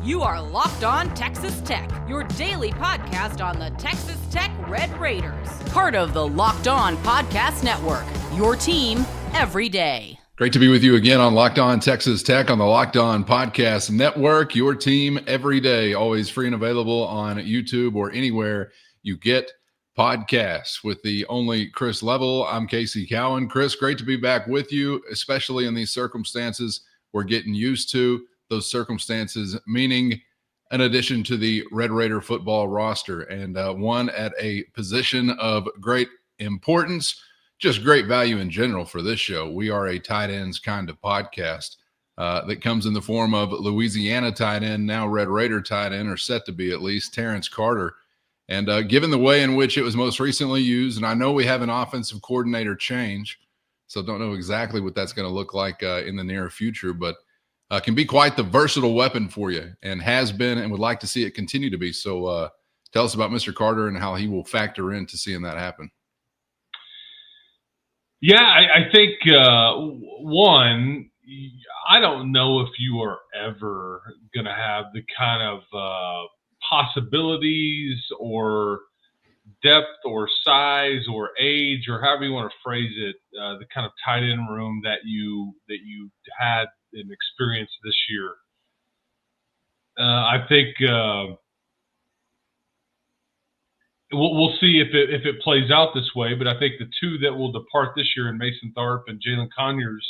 You are Locked On Texas Tech, your daily podcast on the Texas Tech Red Raiders. Part of the Locked On Podcast Network, your team every day. Great to be with you again on Locked On Texas Tech on the Locked On Podcast Network, your team every day, always free and available on YouTube or anywhere you get podcasts. With the only Chris Level, I'm Casey Cowan. Chris, great to be back with you, especially in these circumstances we're getting used to. Those circumstances meaning an addition to the Red Raider football roster, and one at a position of great importance, just great value in general for this show. We are a tight ends kind of podcast that comes in the form of Louisiana tight end, now Red Raider tight end, or set to be at least, Terrance Carter. And given the way in which it was most recently used, and I know we have an offensive coordinator change, so don't know exactly what that's going to look like in the near future, but can be quite the versatile weapon for you, and has been, and would like to see it continue to be. So tell us about Mr. Carter and how he will factor into seeing that happen. Yeah, I think, one, I don't know if you are ever going to have the kind of possibilities or depth or size or age or however you want to phrase it, the kind of tight end room that you had and experienced this year. I think we'll see if it plays out this way, but I think the two that will depart this year in Mason Tharp and Jalen Conyers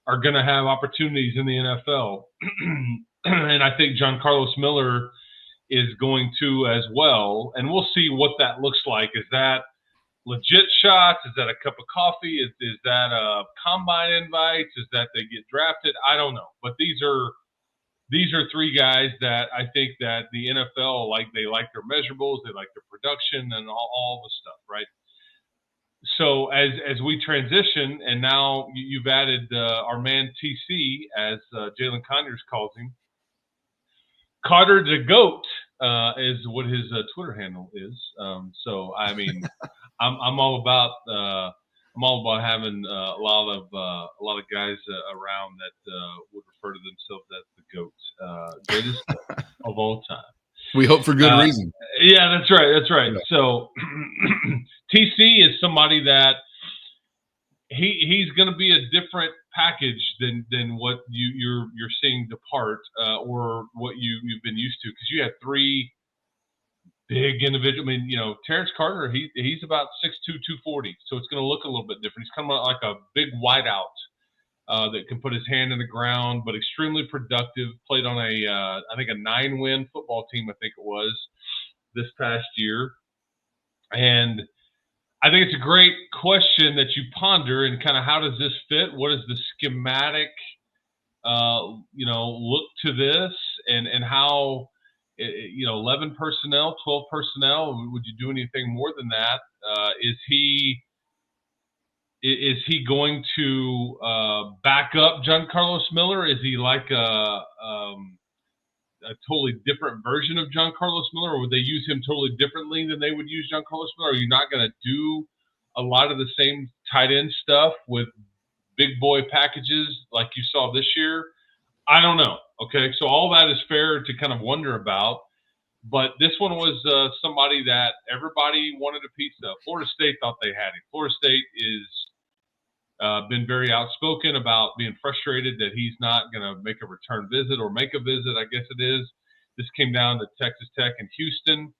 are going to have opportunities in the NFL. And I think John Carlos Miller is going to as well. And we'll see what that looks like. Is that legit shots? Is that a cup of coffee? Is that a combine invites? Is that they get drafted? I don't know. But these are three guys that I think that the NFL, they like their measurables, they like their production and all the stuff, right? So as we transition, and now you've added our man TC, as Jalen Conyers calls him. Carter the GOAT is what his Twitter handle is. So I mean, I'm all about having a lot of guys around that would refer to themselves as the GOAT, greatest of all time. We hope for good reason. Yeah, that's right. Yeah. So TC is somebody that he's going to be a different package than what you're seeing depart or what you've been used to, because you have three big individuals. I mean, Terrance Carter, he's about 6'2", 240, so it's going to look a little bit different. He's kind of like a big wideout that can put his hand in the ground, but extremely productive. Played on I think a 9-win football team, I think it was, this past year. And I think it's a great question that you ponder, and kind of how does this fit? What is the schematic, look to this, and how, 11 personnel, 12 personnel, would you do anything more than that? Is he going to back up John Carlos Miller? Is he like a totally different version of John Carlos Miller, or would they use him totally differently than they would use John Carlos Miller? Are you not going to do a lot of the same tight end stuff with big boy packages like you saw this year? I don't know. Okay, so all that is fair to kind of wonder about. But this one was somebody that everybody wanted a piece of. Florida State thought they had him. Florida State is been very outspoken about being frustrated that he's not going to make a return visit, or make a visit, I guess it is. This came down to Texas Tech and Houston.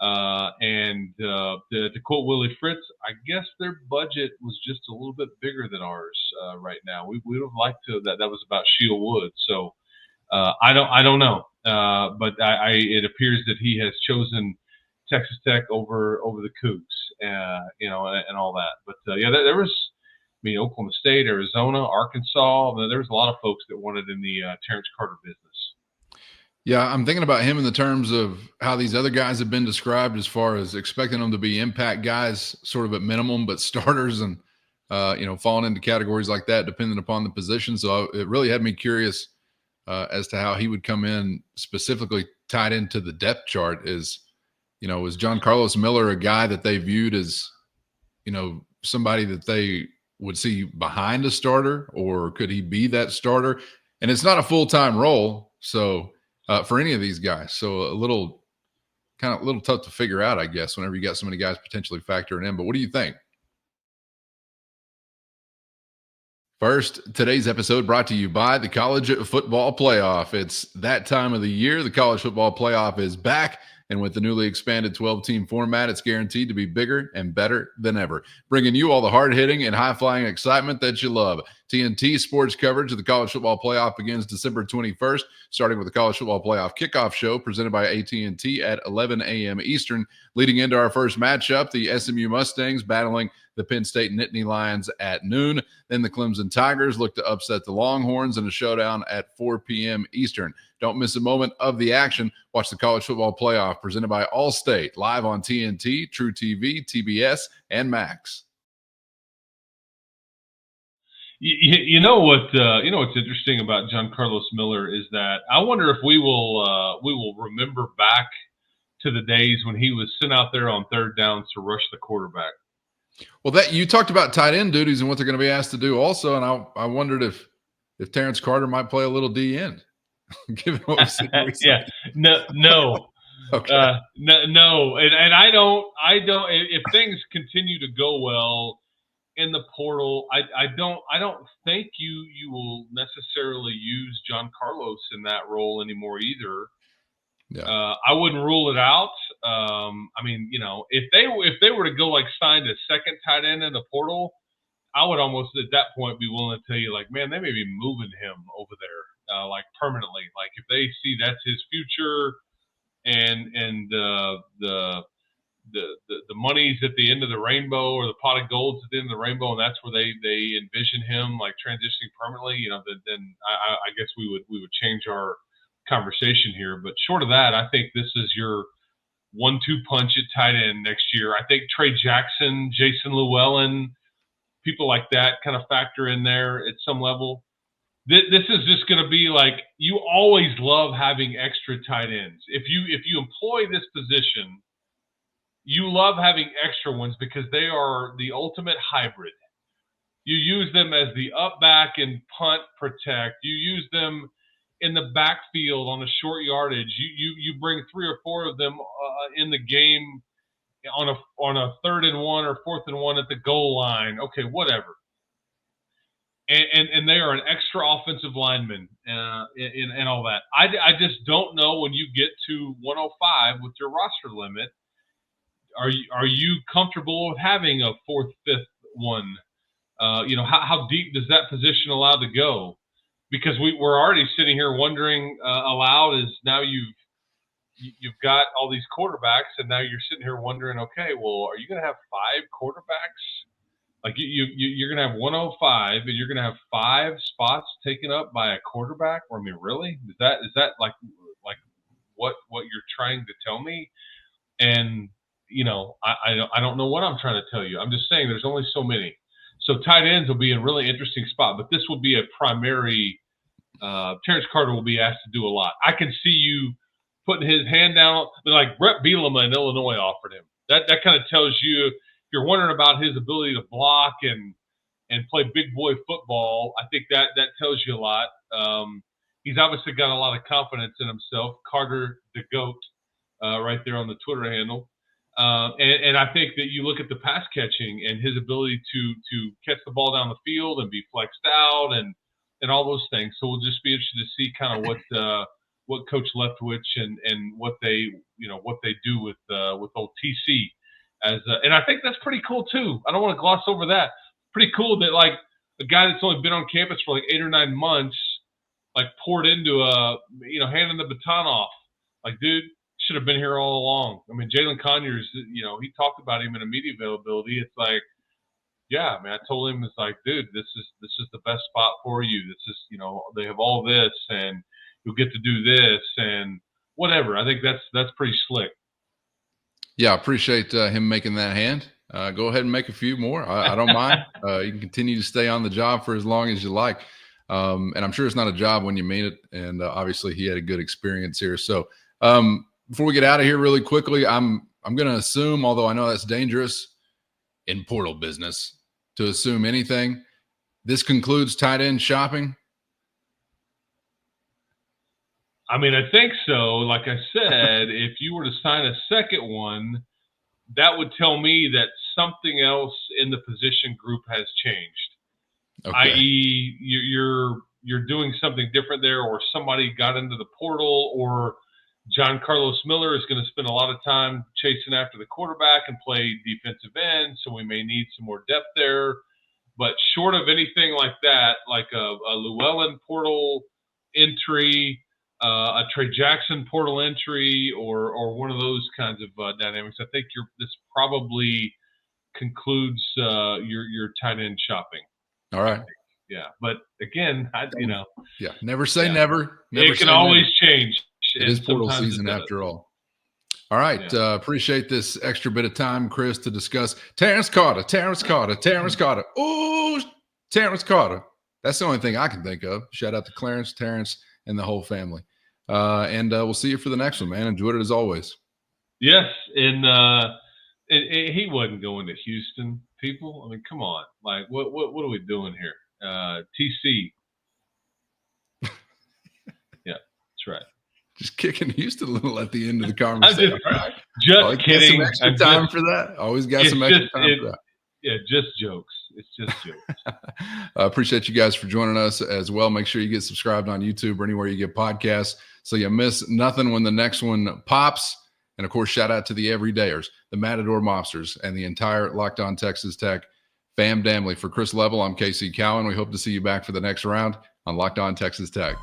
And to quote Willie Fritz, I guess their budget was just a little bit bigger than ours right now. We would have liked to that was about Shield Wood. So I don't know. But it appears that he has chosen Texas Tech over the Cougs, and all that. But there was, Oklahoma State, Arizona, Arkansas. There was a lot of folks that wanted in the Terrance Carter business. Yeah, I'm thinking about him in the terms of how these other guys have been described, as far as expecting them to be impact guys, sort of at minimum, but starters, and falling into categories like that, depending upon the position. So it really had me curious as to how he would come in, specifically tied into the depth chart. Was John Carlos Miller a guy that they viewed as, somebody that they would see behind a starter, or could he be that starter? And it's not a full-time role, so for any of these guys. So a little tough to figure out, I guess, whenever you got so many guys potentially factoring in. But what do you think? First, today's episode brought to you by the College Football Playoff. It's that time of the year. The College Football Playoff is back. And with the newly expanded 12-team format, it's guaranteed to be bigger and better than ever, bringing you all the hard-hitting and high-flying excitement that you love. TNT sports coverage of the College Football Playoff begins December 21st, starting with the College Football Playoff kickoff show presented by AT&T at 11 a.m. Eastern. Leading into our first matchup, the SMU Mustangs battling the Penn State Nittany Lions at noon. Then the Clemson Tigers look to upset the Longhorns in a showdown at 4 p.m. Eastern. Don't miss a moment of the action. Watch the College Football Playoff presented by Allstate live on TNT, True TV, TBS, and Max. You know what's interesting about John Carlos Miller is that I wonder if we will remember back to the days when he was sent out there on third downs to rush the quarterback. Well, that you talked about tight end duties and what they're going to be asked to do also, and I wondered if Terrance Carter might play a little D end. Given what we've seen recently. No. Okay. No, and I don't. If things continue to go well in the portal, I don't think you will necessarily use John Carlos in that role anymore either. Yeah. I wouldn't rule it out. I mean, if they were to go like sign a second tight end in the portal, I would almost at that point be willing to tell you, like, man, they may be moving him over there, like permanently. Like if they see that's his future, and the money's at the end of the rainbow, or the pot of gold's at the end of the rainbow, and that's where they envision him like transitioning permanently. Then I guess we would change our conversation here. But short of that, I think this is your 1-2 punch at tight end next year. I think Trey Jackson, Jason Llewellyn, people like that kind of factor in there at some level. This is just going to be like, you always love having extra tight ends. If you employ this position, you love having extra ones because they are the ultimate hybrid. You use them as the up, back, and punt protect. You use them in the backfield on a short yardage. You bring 3 or 4 of them in the game on a 3rd and 1 or 4th and 1 at the goal line. Okay, whatever. And they are an extra offensive lineman and all that. I just don't know when you get to 105 with your roster limit. Are you comfortable with having a 4th, 5th one? How deep does that position allow to go? Because we're already sitting here wondering aloud, is now you've got all these quarterbacks, and now you're sitting here wondering, okay, well, are you going to have 5 quarterbacks? Like you're going to have 105, and you're going to have 5 spots taken up by a quarterback? Or, I mean, really? Is that like what you're trying to tell me? And I don't know what I'm trying to tell you. I'm just saying there's only so many. So tight ends will be in a really interesting spot, but this will be a primary. Terrance Carter will be asked to do a lot. I can see you putting his hand down, like Brett Bielema in Illinois offered him. That kind of tells you, if you're wondering about his ability to block and play big boy football, I think that tells you a lot. He's obviously got a lot of confidence in himself. Carter the GOAT, right there on the Twitter handle. And I think that you look at the pass catching and his ability to catch the ball down the field and be flexed out and all those things. So we'll just be interested to see kind of what Coach Leftwich and what they do with old TC and I think that's pretty cool too. I don't want to gloss over that. Pretty cool that like a guy that's only been on campus for like 8 or 9 months, like poured into handing the baton off. Like, dude, should have been here all along. I mean, Jalen Conyers, he talked about him in a media availability. It's like, yeah, man, I told him, it's like, dude, this is the best spot for you. This is, they have all this, and you'll get to do this and whatever. I think that's pretty slick. Yeah, I appreciate him making that hand. Go ahead and make a few more. I don't mind. You can continue to stay on the job for as long as you like. And I'm sure it's not a job when you mean it. And obviously he had a good experience here. So before we get out of here really quickly, I'm going to assume, although I know that's dangerous in portal business to assume anything, this concludes tight end shopping. I mean, I think so. Like I said, if you were to sign a second one, that would tell me that something else in the position group has changed. Okay. I.e., you're doing something different there, or somebody got into the portal, or John Carlos Miller is going to spend a lot of time chasing after the quarterback and play defensive end, so we may need some more depth there. But short of anything like that, like a Llewellyn portal entry, a Trey Jackson portal entry, or one of those kinds of dynamics, I think this probably concludes your tight end shopping. All right. Yeah, but again, never say never. It can always change. It is portal season after all. All right. Yeah. Appreciate this extra bit of time, Chris, to discuss Terrance Carter. Oh, Terrance Carter. That's the only thing I can think of. Shout out to Clarence, Terrance, and the whole family. And we'll see you for the next one, man. Enjoyed it as always. Yes, and he wasn't going to Houston, people. I mean, come on. Like, what are we doing here? TC. Yeah, that's right. Just kicking Houston a little at the end of the conversation. Just kidding. Some extra time for that. Always got some extra time for that. Yeah, just jokes. It's just jokes. I appreciate you guys for joining us as well. Make sure you get subscribed on YouTube or anywhere you get podcasts so you miss nothing when the next one pops. And, of course, shout out to the everydayers, the Matador Mobsters, and the entire Locked On Texas Tech fam family. For Chris Level, I'm KC Cowan. We hope to see you back for the next round on Locked On Texas Tech.